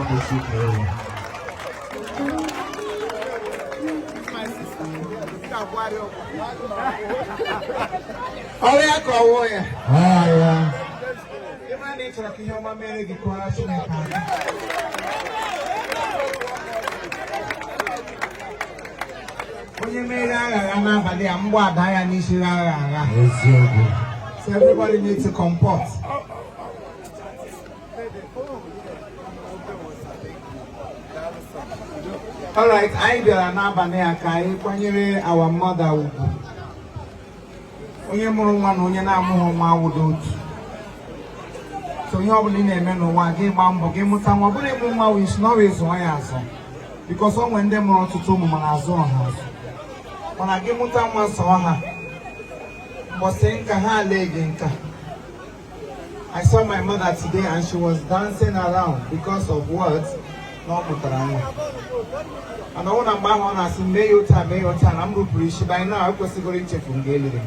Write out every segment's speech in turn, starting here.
Oh, yeah, go away. Ah, yeah. You might need to look in your mama and get quiet. When you made I'm what I need so everybody needs to comport. All right, I do an abaneakai when our mother would. Onye mụrụ nwa na onye na-amụghị nwa awụdo otu. So ihe ọbụla ị na-eme n'ụwa gị gba mbọ gị mụta nwa bụrụ ịmụ nwa wee si n'ọrụ ịzụ ya azụ. Because o nwere ndị mụrụ ọtụtụ ụmụ mana azụ ọha azụ. Mana gị mụta nwa sọ ha. Mbọsị nka ha ale gị nka. I saw my mother today and she was dancing around because of words na ọ mụtara nwa. And I want to buy one as may you time, I'm rupurish by now. I was going to from Galilee.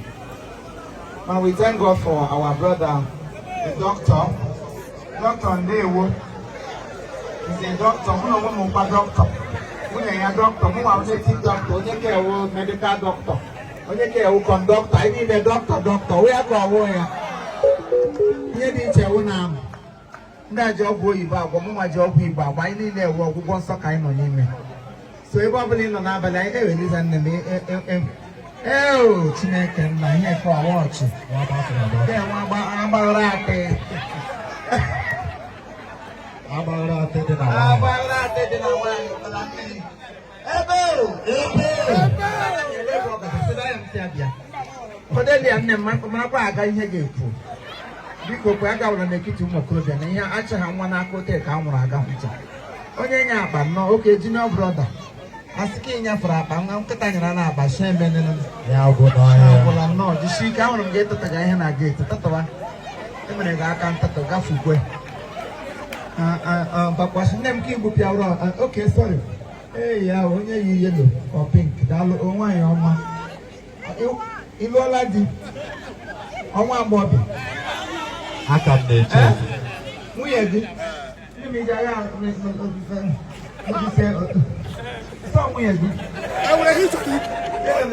And we thank God for our brother, the doctor. Doctor Ndewo is a doctor. Who know what doctor? Who are doctor? Who are native doctor? Who care medical doctor? Who care who conductor? I need a doctor. We are going here. Here is your name. That job we bought. My job we bought. Why need a work? We want some kind of name. So everybody in the neighborhood, listen to me. Oh, Chineke, I'm here for a watch. Asking for a bang, Katana, Bashem, yeah, good on. No, the she can't get to the guy and I get to Tatawa. I can't take a gafu. But what's the name? Keep up. Okay, sorry. Hey, yeah, when you yellow or pink, that look on my arm. You know, like the on one body. I can't do it. We are good. Let me die. Somewhere, I will hit you.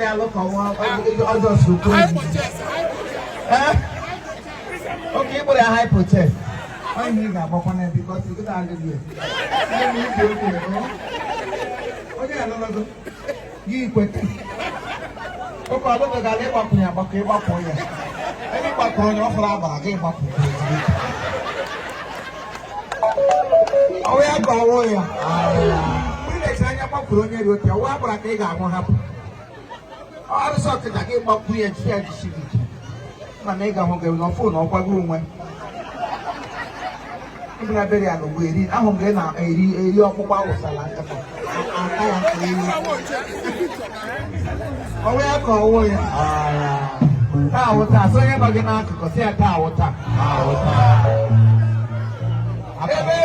I look on one others who okay, but I hypothesize. I need that one because you could argue. Okay, I don't know. You quit. Okay, I don't know. I live up here, but came up for you. I live up on your flower. I gave up. Oh, yeah, go away. Kuronya yote wa bra ka ga ho hapo ara so ka ga gba ku ye ti adi shi ma na ga ho ga no phone okwa gu nwe ibna beri anu bu eri ahụ ga na eri okpukpa awusala nkata aka ya eri owe aka owo ya ta awuta so ye ba ga na akụkọ si ata awuta abebe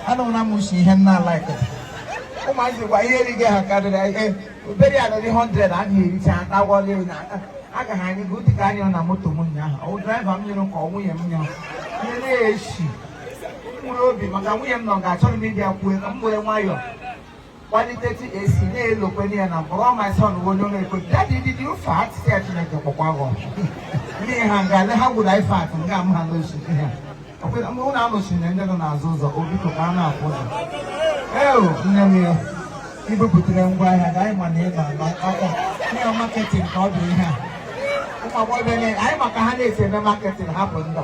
I don't know much in like it. Oh my God, here you get a very 100 and here it's an hour. I can hang a good guy on a motomunya. I would drive on you know, call William. She will be William Longa, social media with them where why did they AC look when you're number one? My son will know it. Daddy, did you fat? Me and how would I fat and gum handles? Okay, I'm going to machine and then on Azusa or Bitocana. Oh, Namia, people put them why had I money like marketing called me. I'm a candy say the marketing happened.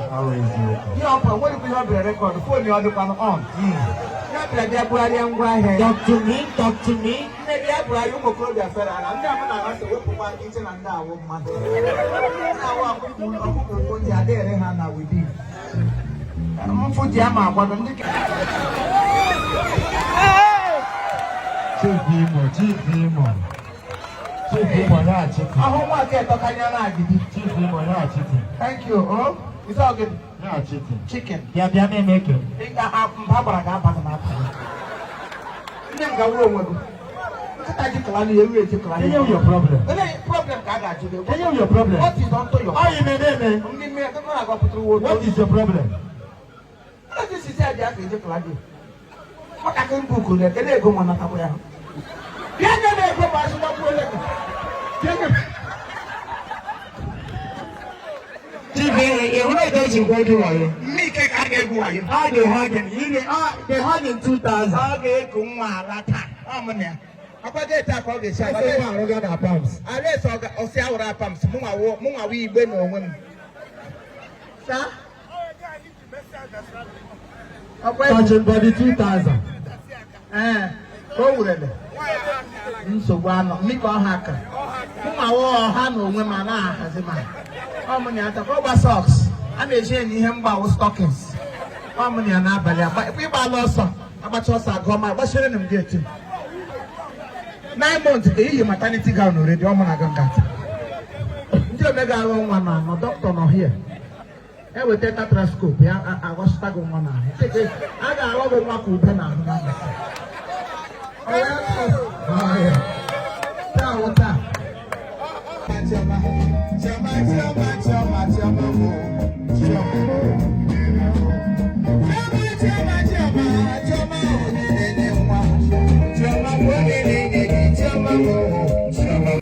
You know, what if we have a record before the other one on? Talk to me. Maybe I brought you more and I'm not going to one kitchen and now. Now with you. I'm for Jama, but I'm Chief Imo. Thank you. Oh, it's all good. No, chicken. Yeah, they make it. Your problem. Tell you your problem. What is unto your How you name? What is your problem? What is it? I just need to what I can book on the Lego Manataboya. They had in 2000. About that type of this, I got pumps. I let us see our pumps. Munga, we win or women. Sir? Touching body 2000. Go with it. So one, Nico Hacker. Munga, or Hano, women, has a man. How many at the rubber socks? I'm a Jenny Hemba stockings. How many are not, but we buy lost. About us, I go my what's your name getting? 9 months ago, you maternity gown already. I'm gonna go get. You make a long one, no doctor not here. I will take a trascope. I was stuck on one. I got a lot of work with pen. Oh,